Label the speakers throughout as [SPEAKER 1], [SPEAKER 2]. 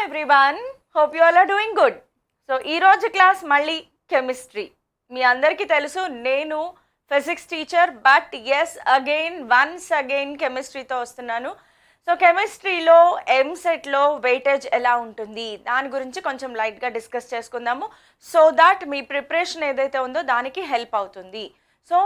[SPEAKER 1] Everyone, hope you all are doing good. So ఈరోజు class మళ్ళీ chemistry. మీ అందరికీ తెలుసు నేను physics teacher, but once again కెమిస్ట్రీతో వస్తున్నాను. సో కెమిస్ట్రీలో ఎంసెట్లో వెయిటేజ్ ఎలా ఉంటుంది దాని గురించి కొంచెం లైట్గా డిస్కస్ చేసుకుందాము, సో దాట్ మీ ప్రిపరేషన్ ఏదైతే ఉందో దానికి హెల్ప్ అవుతుంది. So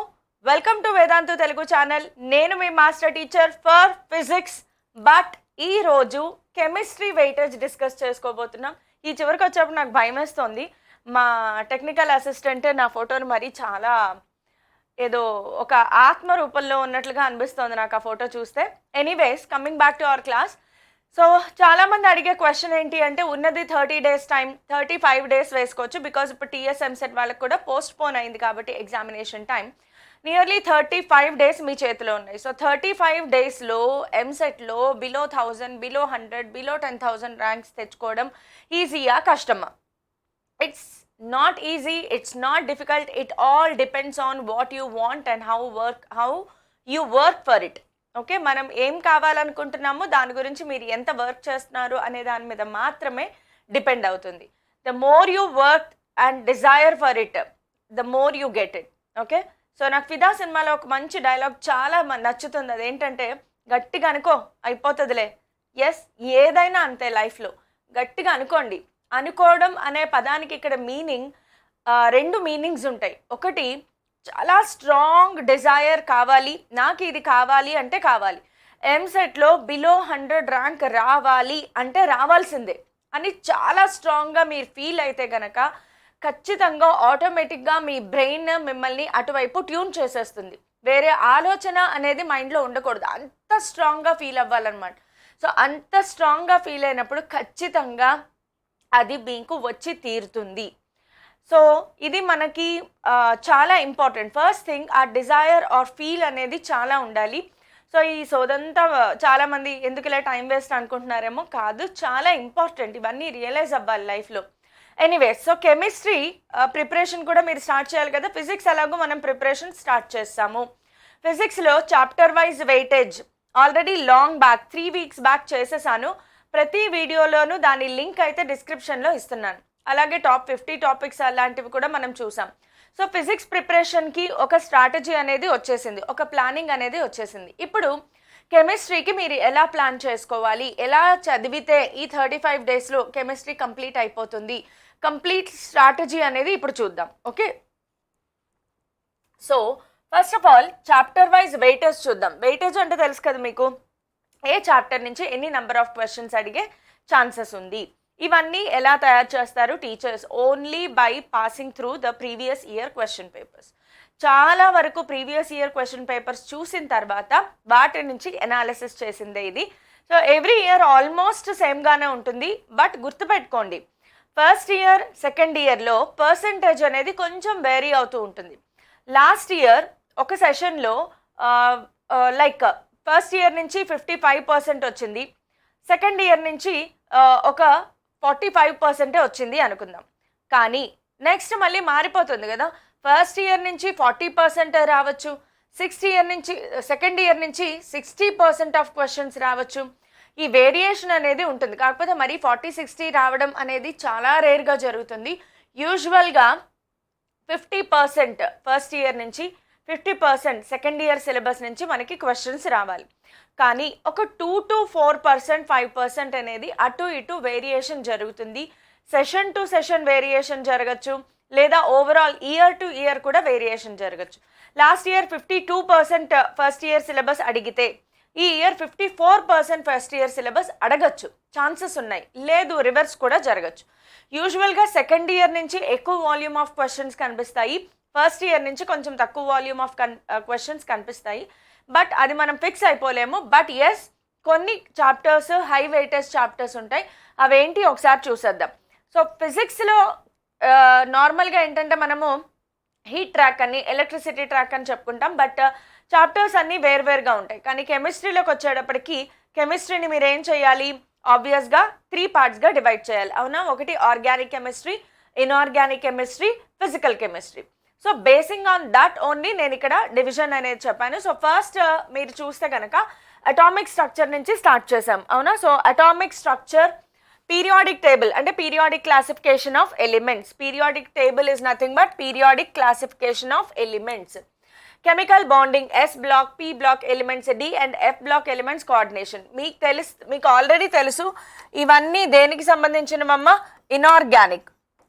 [SPEAKER 1] welcome to Vedantu Telugu channel. నేను మీ master teacher for physics, but ఈరోజు కెమిస్ట్రీ వెయిటేజ్ డిస్కస్ చేసుకోబోతున్నాం. ఈ చివరికి వచ్చేప్పుడు నాకు భయం వేస్తుంది. మా టెక్నికల్ అసిస్టెంట్ నా ఫోటోని మరీ చాలా ఏదో ఒక ఆత్మ రూపంలో ఉన్నట్లుగా అనిపిస్తుంది నాకు ఆ ఫోటో చూస్తే. Anyways, coming back to our class. So చాలామంది అడిగే క్వశ్చన్ ఏంటి అంటే, ఉన్నది 30 days టైం, 35 days వేసుకోవచ్చు. బికాజ్ ఇప్పుడు టీఎస్ ఎంసెట్ వాళ్ళకి కూడా పోస్ట్ పోన్ అయింది కాబట్టి ఎగ్జామినేషన్ టైం నియర్లీ 35 days మీ చేతిలో ఉన్నాయి. సో 35 daysలో ఎంసెట్లో బిలో 1000, బిలో 100, బిలో 10,000 ర్యాంక్స్ తెచ్చుకోవడం ఈజీయా కష్టమా? It's not easy, it's not difficult. It all depends on what you want and how you work for it. Okay, మనం ఏం కావాలనుకుంటున్నామో దాని గురించి మీరు ఎంత వర్క్ చేస్తున్నారు అనే దాని మీద మాత్రమే డిపెండ్ అవుతుంది. The more you work and desire for it, the more you get it. Okay, so నాకు ఫిదా సినిమాలో ఒక మంచి డైలాగ్ చాలా నచ్చుతుంది. అదేంటంటే, గట్టిగా అనుకో అయిపోతుందిలే. ఎస్, ఏదైనా అంతే లైఫ్లో గట్టిగా అనుకోండి. అనుకోవడం అనే పదానికి ఇక్కడ మీనింగ్, రెండు మీనింగ్స్ ఉంటాయి. ఒకటి, చాలా స్ట్రాంగ్ డిజైర్ కావాలి, నాకు ఇది కావాలి అంటే కావాలి. ఎంసెట్లో బిలో 100 ర్యాంక్ రావాలి అంటే రావాల్సిందే అని చాలా స్ట్రాంగ్గా మీరు ఫీల్ అయితే గనక ఖచ్చితంగా ఆటోమేటిక్గా మీ బ్రెయిన్ మిమ్మల్ని అటువైపు ట్యూన్ చేసేస్తుంది. వేరే ఆలోచన అనేది మైండ్లో ఉండకూడదు, అంత స్ట్రాంగ్గా ఫీల్ అవ్వాలన్నమాట. సో అంత స్ట్రాంగ్గా ఫీల్ అయినప్పుడు ఖచ్చితంగా అది మీకు వచ్చి తీరుతుంది. సో ఇది మనకి చాలా ఇంపార్టెంట్. ఫస్ట్ థింగ్, ఆ డిజైర్ ఆర్ ఫీల్ అనేది చాలా ఉండాలి. సో ఈ సోదంతా చాలామంది ఎందుకు ఇలా టైం వేస్ట్ అనుకుంటున్నారేమో, కాదు, చాలా ఇంపార్టెంట్. ఇవన్నీ రియలైజ్ అవ్వాలి లైఫ్లో. ఎనీవేస్, సో కెమిస్ట్రీ ప్రిపరేషన్ కూడా మీరు స్టార్ట్ చేయాలి కదా. ఫిజిక్స్ ఎలాగో మనం ప్రిపరేషన్ స్టార్ట్ చేస్తాము. ఫిజిక్స్లో chapter wise weightage already long back 3 weeks back చేసేసాను. ప్రతి వీడియోలోనూ దాని లింక్ అయితే డిస్క్రిప్షన్లో ఇస్తున్నాను. అలాగే టాప్ 50 టాపిక్స్ అలాంటివి కూడా మనం చూసాం. సో ఫిజిక్స్ ప్రిపరేషన్కి ఒక స్ట్రాటజీ అనేది వచ్చేసింది, ఒక ప్లానింగ్ అనేది వచ్చేసింది. ఇప్పుడు కెమిస్ట్రీకి మీరు ఎలా ప్లాన్ చేసుకోవాలి, ఎలా చదివితే ఈ 35 daysలో కెమిస్ట్రీ కంప్లీట్ అయిపోతుంది, కంప్లీట్ స్ట్రాటజీ అనేది ఇప్పుడు చూద్దాం. Okay, so first of all chapter wise weightage చూద్దాం. వెయిటేజ్ అంటే తెలుసు కదా మీకు, ఏ చాప్టర్ నుంచి ఎన్ని నెంబర్ ఆఫ్ క్వశ్చన్స్ అడిగే ఛాన్సెస్ ఉంది. ఇవన్నీ ఎలా తయారు చేస్తారు teachers? Only by passing through the previous year question papers. చాలా వరకు ప్రీవియస్ ఇయర్ క్వశ్చన్ పేపర్స్ చూసిన తర్వాత వాటి నుంచి ఎనాలిసిస్ చేసిందే ఇది. సో ఎవ్రీ ఇయర్ ఆల్మోస్ట్ సేమ్గానే ఉంటుంది, బట్ గుర్తుపెట్టుకోండి, ఫస్ట్ ఇయర్ సెకండ్ ఇయర్లో పర్సంటేజ్ అనేది కొంచెం వేరీ అవుతూ ఉంటుంది. లాస్ట్ ఇయర్ ఒక సెషన్లో లైక్ ఫస్ట్ ఇయర్ నుంచి 55% వచ్చింది, సెకండ్ ఇయర్ నుంచి ఒక 45% వచ్చింది అనుకుందాం. కానీ నెక్స్ట్ మళ్ళీ మారిపోతుంది కదా, ఫస్ట్ ఇయర్ నుంచి 40% రావచ్చు, సెకండ్ ఇయర్ నుంచి 60% ఆఫ్ క్వశ్చన్స్ రావచ్చు. ఈ వేరియేషన్ అనేది ఉంటుంది. కాకపోతే మరి 40-60 రావడం అనేది చాలా రేర్గా జరుగుతుంది. యూజువల్గా 50% ఫస్ట్ ఇయర్ నుంచి, 50% సెకండ్ ఇయర్ సిలబస్ నుంచి మనకి క్వశ్చన్స్ రావాలి. కానీ ఒక 2 to 4%, 5% అనేది అటు ఇటు వేరియేషన్ జరుగుతుంది. సెషన్ టు సెషన్ వేరియేషన్ జరగచ్చు, లేదా ఓవరాల్ ఇయర్ టు ఇయర్ కూడా వేరియేషన్ జరగచ్చు. Last year 52% first year syllabus అడిగితే ఈ ఇయర్ 54% ఫస్ట్ ఇయర్ సిలబస్ అడగచ్చు, ఛాన్సెస్ ఉన్నాయి. లేదు, రివర్స్ కూడా జరగచ్చు. యూజువల్గా సెకండ్ ఇయర్ నుంచి ఎక్కువ వాల్యూమ్ ఆఫ్ క్వశ్చన్స్ కనిపిస్తాయి, ఫస్ట్ ఇయర్ నుంచి కొంచెం తక్కువ వాల్యూమ్ ఆఫ్ క్వశ్చన్స్ కనిపిస్తాయి. బట్ అది మనం ఫిక్స్ అయిపోలేము. బట్ ఎస్, కొన్ని చాప్టర్స్ హై వెయిటేజ్ చాప్టర్స్ ఉంటాయి. అవేంటి ఒకసారి చూసేద్దాం. సో ఫిజిక్స్లో నార్మల్గా ఏంటంటే మనము హీట్ ట్రాక్ అని, ఎలక్ట్రిసిటీ ట్రాక్ అని చెప్పుకుంటాం, బట్ చాప్టర్స్ అన్నీ వేరువేరుగా ఉంటాయి. కానీ కెమిస్ట్రీలోకి వచ్చేటప్పటికి కెమిస్ట్రీని మీరు ఏం చేయాలి, ఆబ్వియస్గా 3 partsగా డివైడ్ చేయాలి, అవునా? ఒకటి organic chemistry, inorganic chemistry, physical chemistry. So basing on that only నేను ఇక్కడ డివిజన్ అనేది చెప్పాను. సో ఫస్ట్ మీరు చూస్తే కనుక అటామిక్ స్ట్రక్చర్ నుంచి స్టార్ట్ చేసాం, అవునా? So atomic structure periodic table అంటే periodic classification of elements. Periodic table is nothing but periodic classification of elements. Chemical bonding, S block, P block elements, D and F block elements coordination. మీకు already తెలుసు ఇవన్నీ దేనికి సంబంధించినవమ్మ? Inorganic.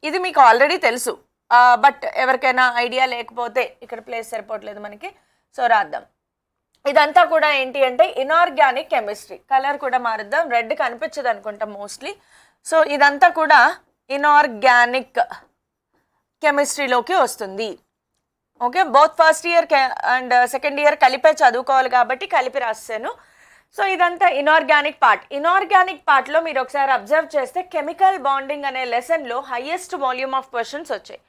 [SPEAKER 1] ఇది మీకు already తెలుసు, but ఎవరికైనా idea లేకపోతే ఇక్కడ ప్లేస్ సరిపోవట్లేదు మనకి, సో రాద్దాం. ఇదంతా కూడా ఏంటి అంటే ఇనార్గానిక్ కెమిస్ట్రీ. కలర్ కూడా మారుద్దాం, రెడ్ కనిపించదు అనుకుంటాం మోస్ట్లీ. సో ఇదంతా కూడా ఇనార్గానిక్ కెమిస్ట్రీలోకి వస్తుంది. Okay, both first year and second year కలిపే చదువుకోవాలి కాబట్టి కలిపి రాస్తాను. సో ఇదంతా ఇనార్గానిక్ పార్ట్. ఇనార్గానిక్ పార్ట్లో మీరు ఒకసారి అబ్జర్వ్ చేస్తే కెమికల్ బాండింగ్ అనే లెసన్లో హైయెస్ట్ వాల్యూమ్ ఆఫ్ క్వశ్చన్స్ వచ్చాయి.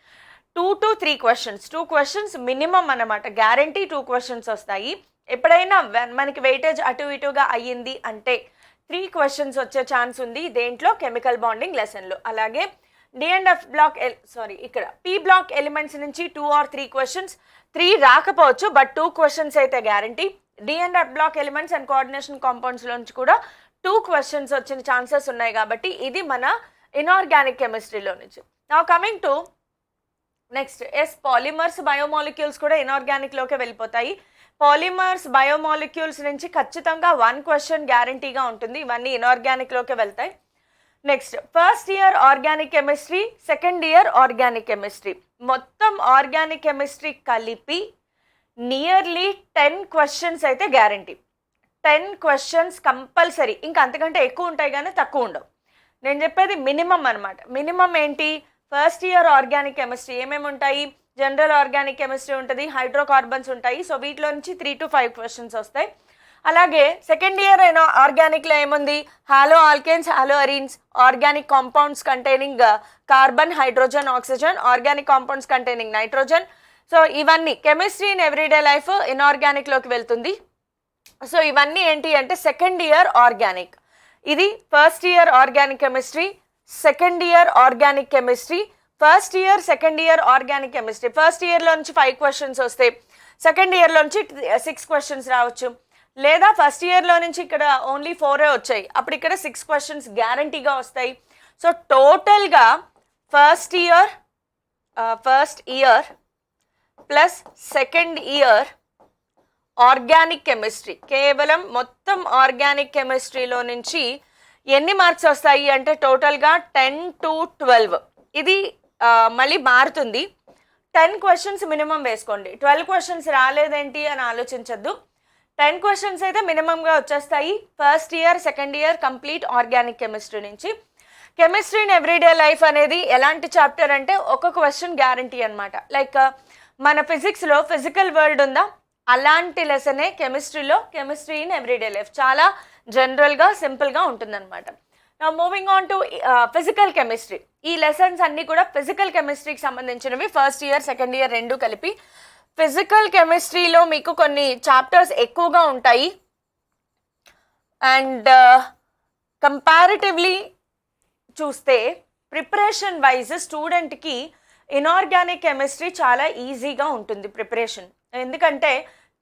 [SPEAKER 1] 2 to 3 క్వశ్చన్స్, 2 క్వశ్చన్స్ మినిమం అన్నమాట. గ్యారంటీ 2 క్వశ్చన్స్ వస్తాయి. ఎప్పుడైనా మనకి వెయిటేజ్ అటు ఇటుగా అయ్యింది అంటే 3 క్వశ్చన్స్ వచ్చే ఛాన్స్ ఉంది దేంట్లో? కెమికల్ బాండింగ్ లెసన్లో. అలాగే డి అండ్ ఎఫ్ బ్లాక్ ఇక్కడ పి బ్లాక్ ఎలిమెంట్స్ నుంచి 2 or 3 క్వశ్చన్స్, 3 రాకపోవచ్చు బట్ 2 క్వశ్చన్స్ అయితే guarantee. D and F block elements and coordination compounds నుంచి కూడా 2 క్వశ్చన్స్ వచ్చిన ఛాన్సెస్ ఉన్నాయి కాబట్టి ఇది మన ఇనార్గానిక్ కెమిస్ట్రీలో నుంచి. Now coming to next, yes polymers, biomolecules కూడా ఇనార్గానిక్లోకి వెళ్ళిపోతాయి. పాలిమర్స్, బయోమాలిక్యూల్స్ నుంచి ఖచ్చితంగా 1 క్వశ్చన్ గ్యారంటీగా ఉంటుంది. ఇవన్నీ ఇనార్గానిక్లోకి వెళ్తాయి. Next, first year organic chemistry, second year organic chemistry, మొత్తం ఆర్గానిక్ కెమిస్ట్రీ కలిపి నియర్లీ 10 క్వశ్చన్స్ అయితే గ్యారంటీ. 10 questions compulsory. ఇంకా అంతకంటే ఎక్కువ ఉంటాయి కానీ తక్కువ ఉండవు. నేను చెప్పేది మినిమం అనమాట. మినిమం ఏంటి? ఫస్ట్ ఇయర్ ఆర్గానిక్ కెమిస్ట్రీ ఏమేమి ఉంటాయి? జనరల్ ఆర్గానిక్ కెమిస్ట్రీ ఉంటుంది, హైడ్రోకార్బన్స్ ఉంటాయి. సో వీటిలో నుంచి 3 to 5 క్వశ్చన్స్ వస్తాయి. అలాగే సెకండ్ ఇయర్ అయినా ఆర్గానిక్లో ఏముంది? Halo alkanes, halo arenes, organic compounds containing carbon, hydrogen, oxygen, organic compounds containing nitrogen. So ఇవన్నీ కెమిస్ట్రీ ఇన్ ఎవ్రీడే లైఫ్ ఇనార్గానిక్లోకి వెళ్తుంది. సో ఇవన్నీ ఏంటి అంటే సెకండ్ ఇయర్ ఆర్గానిక్. ఇది first year organic chemistry, second year organic chemistry, first year second year organic chemistry. First ఇయర్లో నుంచి 5 questions వస్తాయి, సెకండ్ ఇయర్లో నుంచి 6 క్వశ్చన్స్ రావచ్చు. లేదా ఫస్ట్ ఇయర్లో నుంచి ఇక్కడ ఓన్లీ 4 వచ్చాయి, అప్పుడు ఇక్కడ 6 క్వశ్చన్స్ గ్యారంటీగా వస్తాయి. సో టోటల్గా first year plus second year organic chemistry, కేవలం మొత్తం ఆర్గానిక్ కెమిస్ట్రీలో నుంచి ఎన్ని మార్క్స్ వస్తాయి అంటే టోటల్గా 10 to 12. ఇది మళ్ళీ మారుతుంది. 10 క్వశ్చన్స్ మినిమం వేసుకోండి. 12 క్వశ్చన్స్ రాలేదేంటి అని ఆలోచించద్దు. 10 క్వశ్చన్స్ అయితే మినిమంగా వచ్చేస్తాయి first year second year complete organic chemistry నుంచి. కెమిస్ట్రీ ఇన్ ఎవ్రీడే లైఫ్ అనేది ఎలాంటి చాప్టర్ అంటే ఒక క్వశ్చన్ గ్యారంటీ అనమాట. లైక్ మన ఫిజిక్స్లో ఫిజికల్ వరల్డ్ ఉందా, అలాంటి లెసనే కెమిస్ట్రీలో కెమిస్ట్రీ ఇన్ ఎవ్రీడే లైఫ్. చాలా జనరల్గా సింపుల్గా ఉంటుందన్నమాట. నా moving on to physical chemistry. ఈ లెసన్స్ అన్నీ కూడా ఫిజికల్ కెమిస్ట్రీకి సంబంధించినవి, ఫస్ట్ ఇయర్ సెకండ్ ఇయర్ రెండు కలిపి. ఫిజికల్ కెమిస్ట్రీలో మీకు కొన్ని చాప్టర్స్ ఎక్కువగా ఉంటాయి అండ్ కంపారిటివ్లీ చూస్తే ప్రిపరేషన్ వైజ్ స్టూడెంట్కి ఇనార్గానిక్ కెమిస్ట్రీ చాలా ఈజీగా ఉంటుంది ప్రిపరేషన్. ఎందుకంటే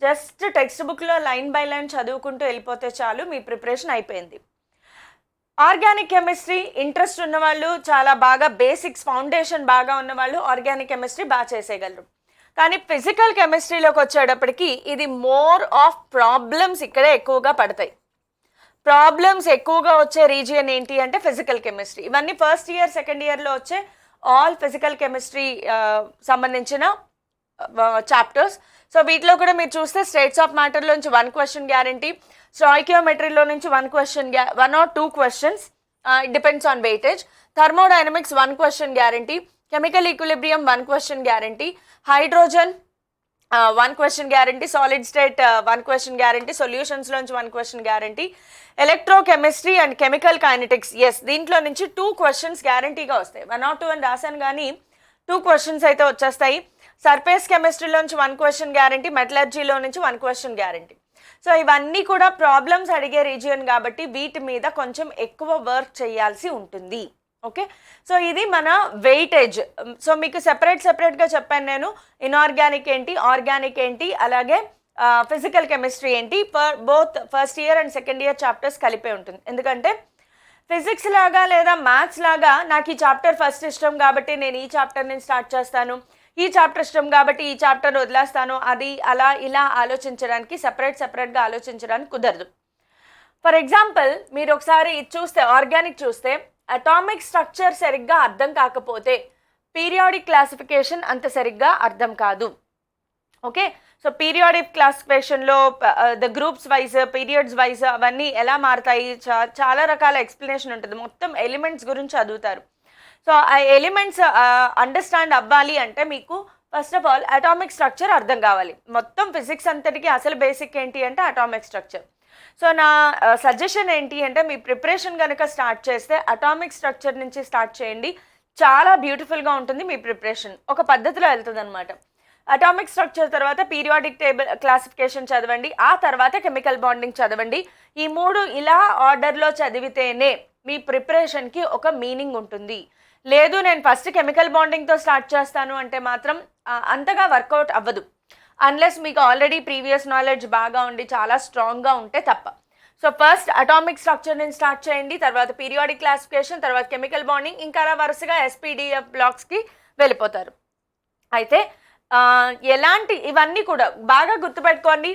[SPEAKER 1] జస్ట్ టెక్స్ట్ బుక్లో లైన్ బై లైన్ చదువుకుంటూ వెళ్ళిపోతే చాలు, మీ ప్రిపరేషన్ అయిపోయింది. ఆర్గానిక్ కెమిస్ట్రీ ఇంట్రెస్ట్ ఉన్నవాళ్ళు, చాలా బాగా బేసిక్స్ ఫౌండేషన్ బాగా ఉన్నవాళ్ళు ఆర్గానిక్ కెమిస్ట్రీ బాగా చేసేయగలరు. కానీ ఫిజికల్ కెమిస్ట్రీలోకి వచ్చేటప్పటికి ఇది మోర్ ఆఫ్ ప్రాబ్లమ్స్ ఇక్కడే ఎక్కువగా పడతాయి. ప్రాబ్లమ్స్ ఎక్కువగా వచ్చే రీజియన్ ఏంటి అంటే ఫిజికల్ కెమిస్ట్రీ. ఇవన్నీ ఫస్ట్ ఇయర్ సెకండ్ ఇయర్లో వచ్చే ఆల్ ఫిజికల్ కెమిస్ట్రీ సంబంధించిన చాప్టర్స్. సో వీటిలో కూడా మీరు చూస్తే స్టేట్స్ ఆఫ్ మ్యాటర్లో నుంచి 1 క్వశ్చన్ గ్యారంటీ, స్టాయికియోమెట్రీలో నుంచి 1 question 1 or 2 questions, it depends on weightage. Thermodynamics 1 question guarantee, chemical equilibrium 1 question guarantee, hydrogen 1 question guarantee, solid state 1 question guarantee, సొల్యూషన్స్లోంచి 1 question guarantee, electrochemistry and chemical kinetics దీంట్లో నుంచి 2 questions గ్యారంటీగా వస్తాయి. 1 or 2 అని రాశాను కానీ 2 క్వశ్చన్స్ అయితే వచ్చేస్తాయి. సర్ఫేస్ కెమిస్ట్రీలోంచి 1 క్వశ్చన్ గ్యారంటీ, మెటలర్జీలో నుంచి 1 క్వశ్చన్ గ్యారంటీ. సో ఇవన్నీ కూడా ప్రాబ్లమ్స్ అడిగే రీజియన్ కాబట్టి వీటి మీద కొంచెం ఎక్కువ వర్క్ చేయాల్సి ఉంటుంది. ఓకే, సో ఇది మన వెయిటేజ్. సో మీకు సెపరేట్గా చెప్పాను నేను, ఇన్ఆర్గానిక్ ఏంటి, ఆర్గానిక్ ఏంటి, అలాగే ఫిజికల్ కెమిస్ట్రీ ఏంటి. Both first year and second year chapters కలిపే ఉంటుంది. ఎందుకంటే ఫిజిక్స్ లాగా లేదా మ్యాథ్స్ లాగా నాకు ఈ చాప్టర్ ఫస్ట్ ఇష్టం కాబట్టి నేను ఈ చాప్టర్ నుంచి స్టార్ట్ చేస్తాను, ఈ చాప్టర్ ఇష్టం కాబట్టి ఈ చాప్టర్ వదిలేస్తాను, అది అలా ఇలా ఆలోచించడానికి సెపరేట్గా ఆలోచించడానికి కుదరదు. ఫర్ ఎగ్జాంపుల్ మీరు ఒకసారి చూస్తే ఆర్గానిక్ చూస్తే అటామిక్ స్ట్రక్చర్ సరిగ్గా అర్థం కాకపోతే పీరియాడిక్ క్లాసిఫికేషన్ అంత సరిగ్గా అర్థం కాదు. ఓకే, సో పీరియాడిక్ క్లాసిఫికేషన్లో the groups wise periods wise అవన్నీ ఎలా మారుతాయి, చాలా రకాల ఎక్స్ప్లెనేషన్ ఉంటుంది. మొత్తం ఎలిమెంట్స్ గురించి చదువుతారు. సో ఆ ఎలిమెంట్స్ అండర్స్టాండ్ అవ్వాలి అంటే మీకు first of all atomic structure అర్థం కావాలి. మొత్తం ఫిజిక్స్ అంతటికి అసలు బేసిక్ ఏంటి అంటే అటామిక్ స్ట్రక్చర్. సో నా సజెషన్ ఏంటి అంటే మీ ప్రిపరేషన్ కనుక స్టార్ట్ చేస్తే అటామిక్ స్ట్రక్చర్ నుంచి స్టార్ట్ చేయండి. చాలా బ్యూటిఫుల్గా ఉంటుంది మీ ప్రిపరేషన్, ఒక పద్ధతిలో వెళ్తుంది అనమాట. అటామిక్ స్ట్రక్చర్ తర్వాత పీరియాడిక్ టేబుల్ క్లాసిఫికేషన్ చదవండి, ఆ తర్వాత కెమికల్ బాండింగ్ చదవండి. ఈ మూడు ఇలా ఆర్డర్లో చదివితేనే మీ ప్రిపరేషన్కి ఒక మీనింగ్ ఉంటుంది. లేదు నేను ఫస్ట్ కెమికల్ బాండింగ్తో స్టార్ట్ చేస్తాను అంటే మాత్రం అంతగా వర్కౌట్ అవ్వదు, అన్లెస్ మీకు ఆల్రెడీ ప్రీవియస్ నాలెడ్జ్ బాగా ఉండి చాలా స్ట్రాంగ్గా ఉంటే తప్ప. సో ఫస్ట్ అటామిక్ స్ట్రక్చర్ నుంచి స్టార్ట్ చేయండి, తర్వాత పీరియాడిక్ క్లాసిఫికేషన్, తర్వాత కెమికల్ బాండింగ్, ఇంకా అలా వరుసగా ఎస్పీడిఎఫ్ బ్లాక్స్కి వెళ్ళిపోతారు. అయితే ఎలాంటి ఇవన్నీ కూడా బాగా గుర్తుపెట్టుకోండి.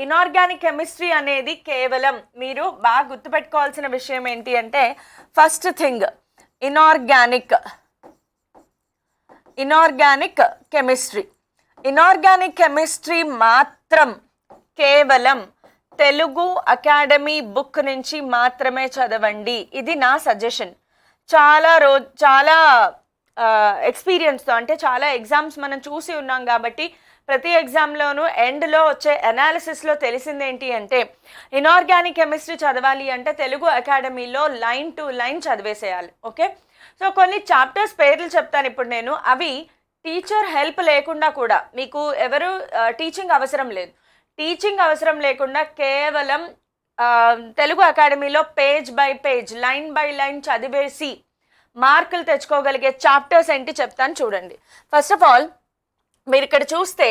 [SPEAKER 1] ఇనార్గానిక్ కెమిస్ట్రీ అనేది కేవలం మీరు బాగా గుర్తుపెట్టుకోవాల్సిన విషయం ఏంటి అంటే first thing inorganic chemistry. Inorganic chemistry మాత్రం కేవలం తెలుగు అకాడమీ బుక్ నుంచి మాత్రమే చదవండి. ఇది నా సజెషన్. చాలా ఎక్స్పీరియన్స్తో, అంటే చాలా ఎగ్జామ్స్ మనం చూసి ఉన్నాం కాబట్టి ప్రతి ఎగ్జామ్లోనూ ఎండ్లో వచ్చే అనాలిసిస్లో తెలిసింది ఏంటి అంటే ఇనార్గానిక్ కెమిస్ట్రీ చదవాలి అంటే తెలుగు అకాడమీలో లైన్ టు లైన్ చదివేసేయాలి. ఓకే, సో కొన్ని చాప్టర్స్ పేర్లు చెప్తాను ఇప్పుడు నేను. అవి టీచర్ హెల్ప్ లేకుండా కూడా, మీకు ఎవరు టీచింగ్ అవసరం లేదు, టీచింగ్ అవసరం లేకుండా కేవలం తెలుగు అకాడమీలో page by page line by line చదివేసి మార్కులు తెచ్చుకోగలిగే చాప్టర్స్ ఏంటి చెప్తాను చూడండి. ఫస్ట్ ఆఫ్ ఆల్ మీరు ఇక్కడ చూస్తే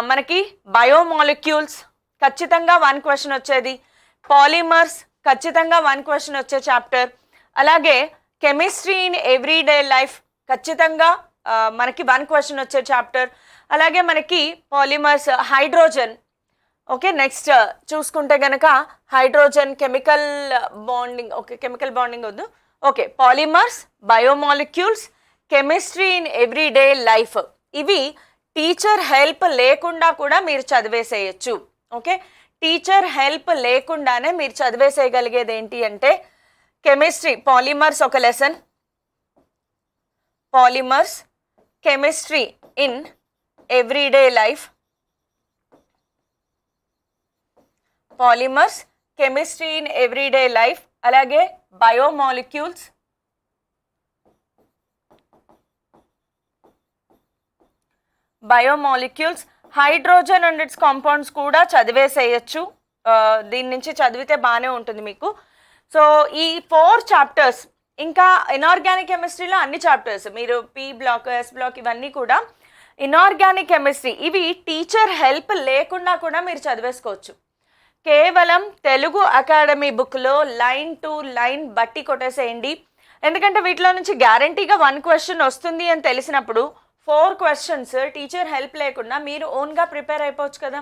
[SPEAKER 1] మనకి బయోమాలిక్యూల్స్ ఖచ్చితంగా 1 క్వశ్చన్ వచ్చేది, పాలిమర్స్ ఖచ్చితంగా 1 క్వశ్చన్ వచ్చే చాప్టర్, అలాగే కెమిస్ట్రీ ఇన్ ఎవ్రీడే లైఫ్ ఖచ్చితంగా మనకి 1 క్వశ్చన్ వచ్చే చాప్టర్, అలాగే మనకి పాలిమర్స్, హైడ్రోజన్. ఓకే, నెక్స్ట్ చూసుకుంటే కనుక hydrogen, chemical bonding. Okay, chemical bonding వద్దు. Okay, polymers, biomolecules, chemistry in everyday life, ఇవి టీచర్ హెల్ప్ లేకుండా కూడా మీరు చదివేసేయచ్చు. ఓకే, టీచర్ హెల్ప్ లేకుండానే మీరు చదివేసేయగలిగేది ఏంటి అంటే కెమిస్ట్రీ, పాలిమర్స్ ఒక lesson, polymers, chemistry in everyday life, polymers, chemistry in everyday life, అలాగే biomolecules, hydrogen and its compounds కూడా చదివేసేయచ్చు. దీని నుంచి చదివితే బాగానే ఉంటుంది మీకు. సో ఈ 4 చాప్టర్స్, ఇంకా ఇనార్గానిక్ కెమిస్ట్రీలో అన్ని చాప్టర్స్, మీరు పి బ్లాక్, ఎస్ బ్లాక్ ఇవన్నీ కూడా ఇనార్గానిక్ కెమిస్ట్రీ, ఇవి టీచర్ హెల్ప్ లేకుండా కూడా మీరు చదివేసుకోవచ్చు. కేవలం తెలుగు అకాడమీ బుక్లో లైన్ టు లైన్ బట్టి కొట్టేసేయండి. ఎందుకంటే వీటిలో నుంచి గ్యారంటీగా 1 క్వశ్చన్ వస్తుంది అని తెలిసినప్పుడు 4 క్వశ్చన్స్ టీచర్ హెల్ప్ లేకుండా మీరు ఓన్గా ప్రిపేర్ అయిపోవచ్చు కదా.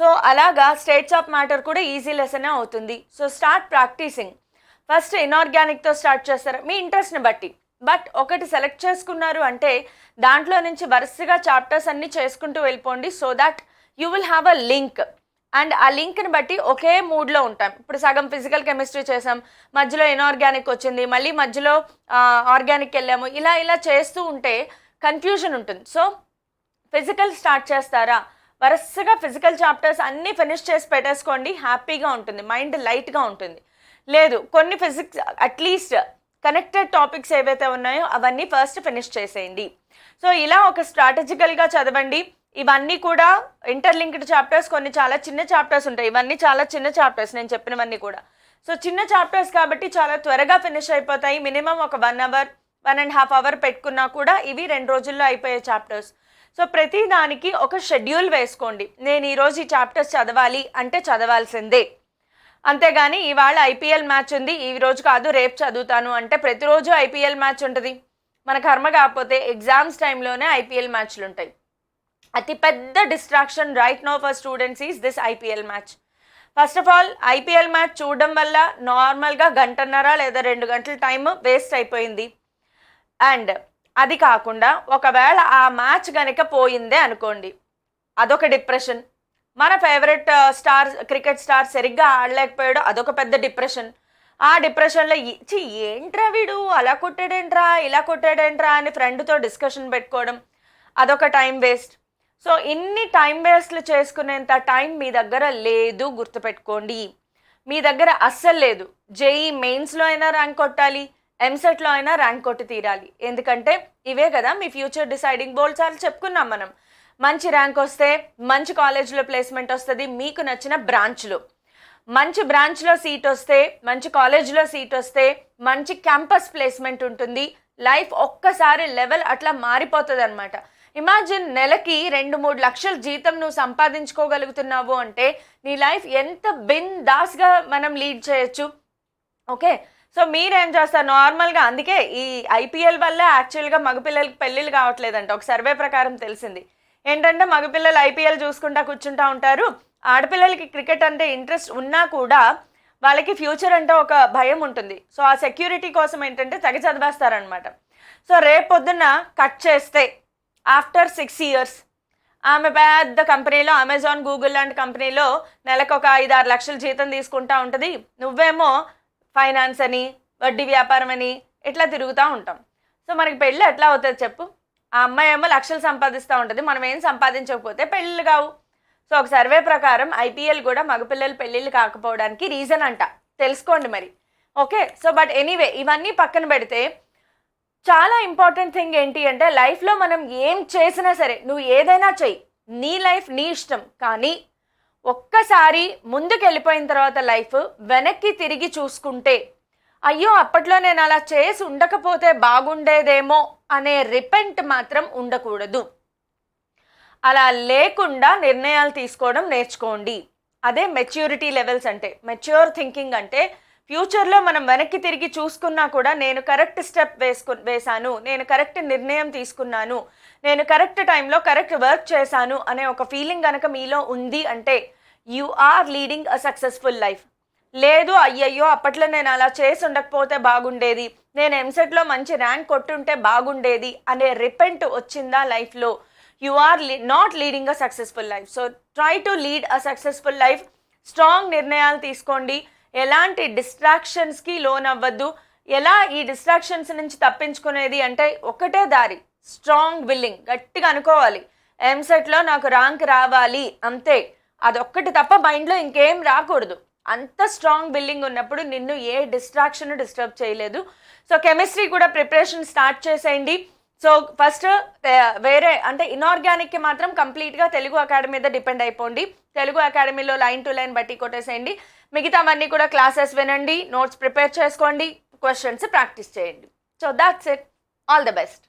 [SPEAKER 1] సో అలాగా స్టేట్స్ ఆఫ్ మ్యాటర్ కూడా ఈజీ లెసనే అవుతుంది. So start practising. ఫస్ట్ ఇనార్గానిక్తో స్టార్ట్ చేస్తారు మీ ఇంట్రెస్ట్ని బట్టి, బట్ ఒకటి సెలెక్ట్ చేసుకున్నారు అంటే దాంట్లో నుంచి వరుసగా చాప్టర్స్ అన్నీ చేసుకుంటూ వెళ్ళిపోండి. So that you will have a link, and ఆ లింక్ని బట్టి ఒకే మూడ్లో ఉంటాం. ఇప్పుడు సగం ఫిజికల్ కెమిస్ట్రీ చేసాం, మధ్యలో ఇనార్గానిక్ వచ్చింది, మళ్ళీ మధ్యలో ఆర్గానిక్ వెళ్ళాము, ఇలా చేస్తూ ఉంటే కన్ఫ్యూజన్ ఉంటుంది. సో ఫిజికల్ స్టార్ట్ చేస్తారా, వరుసగా ఫిజికల్ చాప్టర్స్ అన్నీ ఫినిష్ చేసి పెట్టేసుకోండి, హ్యాపీగా ఉంటుంది, మైండ్ లైట్గా ఉంటుంది. లేదు కొన్ని ఫిజిక్స్ అట్లీస్ట్ కనెక్టెడ్ టాపిక్స్ ఏవైతే ఉన్నాయో అవన్నీ ఫస్ట్ ఫినిష్ చేసేయండి. సో ఇలా ఒక స్ట్రాటజికల్గా చదవండి. ఇవన్నీ కూడా ఇంటర్లింక్డ్ చాప్టర్స్, కొన్ని చాలా చిన్న చాప్టర్స్ ఉంటాయి, ఇవన్నీ చాలా చిన్న చాప్టర్స్ నేను చెప్పినవన్నీ కూడా. సో చిన్న చాప్టర్స్ కాబట్టి చాలా త్వరగా ఫినిష్ అయిపోతాయి. మినిమం ఒక 1 అవర్ 1.5 అవర్ పెట్టుకున్నా కూడా ఇవి 2 రోజుల్లో అయిపోయే చాప్టర్స్. సో ప్రతి దానికి ఒక షెడ్యూల్ వేసుకోండి. నేను ఈరోజు ఈ చాప్టర్స్ చదవాలి అంటే చదవాల్సిందే. అంతేగాని ఇవాళ ఐపీఎల్ మ్యాచ్ ఉంది, ఈ రోజు కాదు రేపు చదువుతాను అంటే ప్రతిరోజు ఐపీఎల్ మ్యాచ్ ఉంటుంది. మన కర్మ కాకపోతే ఎగ్జామ్స్ టైంలోనే ఐపీఎల్ మ్యాచ్లు ఉంటాయి. అతి పెద్ద distraction right now for students is this IPL match. First of all IPL match చూడడం వల్ల నార్మల్గా గంటన్నర లేదా 2 గంటల టైం వేస్ట్ అయిపోయింది. అండ్ అది కాకుండా ఒకవేళ ఆ మ్యాచ్ కనుక పోయిందే అనుకోండి, అదొక డిప్రెషన్. మన ఫేవరెట్ స్టార్ క్రికెట్ స్టార్ సరిగ్గా ఆడలేకపోయాడు, అదొక పెద్ద డిప్రెషన్. ఆ డిప్రెషన్లో ఏంట్రా వీడు అలా కొట్టాడేంట్రా ఇలా కొట్టాడేంట్రా అని ఫ్రెండ్తో డిస్కషన్ పెట్టుకోవడం, అదొక టైం వేస్ట్. సో ఇన్ని టైం వేస్ట్లు చేసుకునేంత టైం మీ దగ్గర లేదు, గుర్తుపెట్టుకోండి. మీ దగ్గర అస్సలు లేదు. జేఈ మెయిన్స్లో అయినా ర్యాంక్ కొట్టాలి, ఎంసెట్లో అయినా ర్యాంక్ కొట్టి తీరాలి. ఎందుకంటే ఇవే కదా మీ ఫ్యూచర్ డిసైడింగ్ గోల్స్ అని చెప్పుకున్నాం మనం. మంచి ర్యాంక్ వస్తే మంచి కాలేజ్లో ప్లేస్మెంట్ వస్తుంది, మీకు నచ్చిన బ్రాంచ్లో. మంచి బ్రాంచ్లో సీట్ వస్తే, మంచి కాలేజ్లో సీట్ వస్తే మంచి క్యాంపస్ ప్లేస్మెంట్ ఉంటుంది. లైఫ్ ఒక్కసారి లెవెల్ అట్లా మారిపోతుంది అనమాట. ఇమాజిన్ నెలకి 2-3 లక్షల జీతం నువ్వు సంపాదించుకోగలుగుతున్నావు అంటే నీ లైఫ్ ఎంత బిందాస్గా మనం లీడ్ చేయొచ్చు. ఓకే, సో మీరేం చేస్తారు నార్మల్గా? అందుకే ఈ ఐపీఎల్ వల్ల యాక్చువల్గా మగపిల్లలకి పెళ్ళిళ్ళు కావట్లేదంట. ఒక సర్వే ప్రకారం తెలిసింది ఏంటంటే మగపిల్లలు ఐపీఎల్ చూసుకుంటా కూర్చుంటా ఉంటారు. ఆడపిల్లలకి క్రికెట్ అంటే ఇంట్రెస్ట్ ఉన్నా కూడా వాళ్ళకి ఫ్యూచర్ అంటే ఒక భయం ఉంటుంది. సో ఆ సెక్యూరిటీ కోసం ఏంటంటే తెగ చదివేస్తారనమాట. సో రేపు పొద్దున్న కట్ చేస్తే ఆఫ్టర్ 6 years ఆమె పెద్ద కంపెనీలో, అమెజాన్, గూగుల్ లాంటి కంపెనీలో నెలకు ఒక 5-6 లక్షల జీతం తీసుకుంటా ఉంటుంది. నువ్వేమో ఫైనాన్స్ అని, వడ్డీ వ్యాపారం అని ఇట్లా తిరుగుతూ ఉంటాం. సో మనకి పెళ్ళి ఎట్లా అవుతుంది చెప్పు? ఆ అమ్మాయి ఏమో లక్షలు సంపాదిస్తూ ఉంటుంది, మనం ఏం సంపాదించకపోతే పెళ్ళిళ్ళు కావు. సో ఒక సర్వే ప్రకారం ఐపీఎల్ కూడా మగపిల్లలు పెళ్ళిళ్ళు కాకపోవడానికి రీజన్ అంట. తెలుసుకోండి మరి. ఓకే, సో బట్ ఎనీవే ఇవన్నీ పక్కన పెడితే చాలా ఇంపార్టెంట్ థింగ్ ఏంటి అంటే లైఫ్లో మనం ఏం చేసినా సరే, నువ్వు ఏదైనా చెయ్యి, నీ లైఫ్ నీ ఇష్టం. కానీ ఒక్కసారి ముందుకు వెళ్ళిపోయిన తర్వాత లైఫ్ వెనక్కి తిరిగి చూసుకుంటే అయ్యో అప్పట్లో నేను అలా చేసి ఉండకపోతే బాగుండేదేమో అనే రిపెంట్ మాత్రం ఉండకూడదు. అలా లేకుండా నిర్ణయాలు తీసుకోవడం నేర్చుకోండి. అదే మెచ్యూరిటీ లెవెల్స్ అంటే. మెచ్యూర్ థింకింగ్ అంటే ఫ్యూచర్లో మనం వెనక్కి తిరిగి చూసుకున్నా కూడా నేను కరెక్ట్ స్టెప్ వేశాను, నేను కరెక్ట్ నిర్ణయం తీసుకున్నాను, నేను కరెక్ట్ టైంలో కరెక్ట్ వర్క్ చేశాను అనే ఒక ఫీలింగ్ కనుక మీలో ఉంది అంటే you are leading a successful life. లేదు అయ్యయ్యో అప్పట్లో నేను అలా చేసి ఉండకపోతే బాగుండేది, నేను ఎంసెట్లో మంచి ర్యాంక్ కొట్టుంటే బాగుండేది అనే రిపెంట్ వచ్చిందా లైఫ్లో, you are not leading a successful life. So try to lead a successful life. Strong నిర్ణయాలు తీసుకోండి. ఎలాంటి డిస్ట్రాక్షన్స్కి లోన్ అవ్వద్దు. ఎలా ఈ డిస్ట్రాక్షన్స్ నుంచి తప్పించుకునేది అంటే ఒకటే దారి, స్ట్రాంగ్ విల్లింగ్. గట్టిగా అనుకోవాలి, ఎంసెట్లో నాకు ర్యాంక్ రావాలి అంతే, అదొక్కటి తప్ప మైండ్లో ఇంకేం రాకూడదు. అంత స్ట్రాంగ్ విల్లింగ్ ఉన్నప్పుడు నిన్ను ఏ డిస్ట్రాక్షన్ డిస్టర్బ్ చేయలేదు. సో కెమిస్ట్రీ కూడా ప్రిపరేషన్ స్టార్ట్ చేసేయండి. సో ఫస్ట్ వేరే అంటే ఇన్ఆర్గానిక్కి మాత్రం కంప్లీట్గా తెలుగు అకాడమీ మీద డిపెండ్ అయిపోండి. తెలుగు అకాడమీలో లైన్ టు లైన్ బట్టి కొట్టేసేయండి. మిగతావన్నీ కూడా క్లాసెస్ వినండి, నోట్స్ ప్రిపేర్ చేసుకోండి, క్వశ్చన్స్ ప్రాక్టీస్ చేయండి. So that's it. All the best.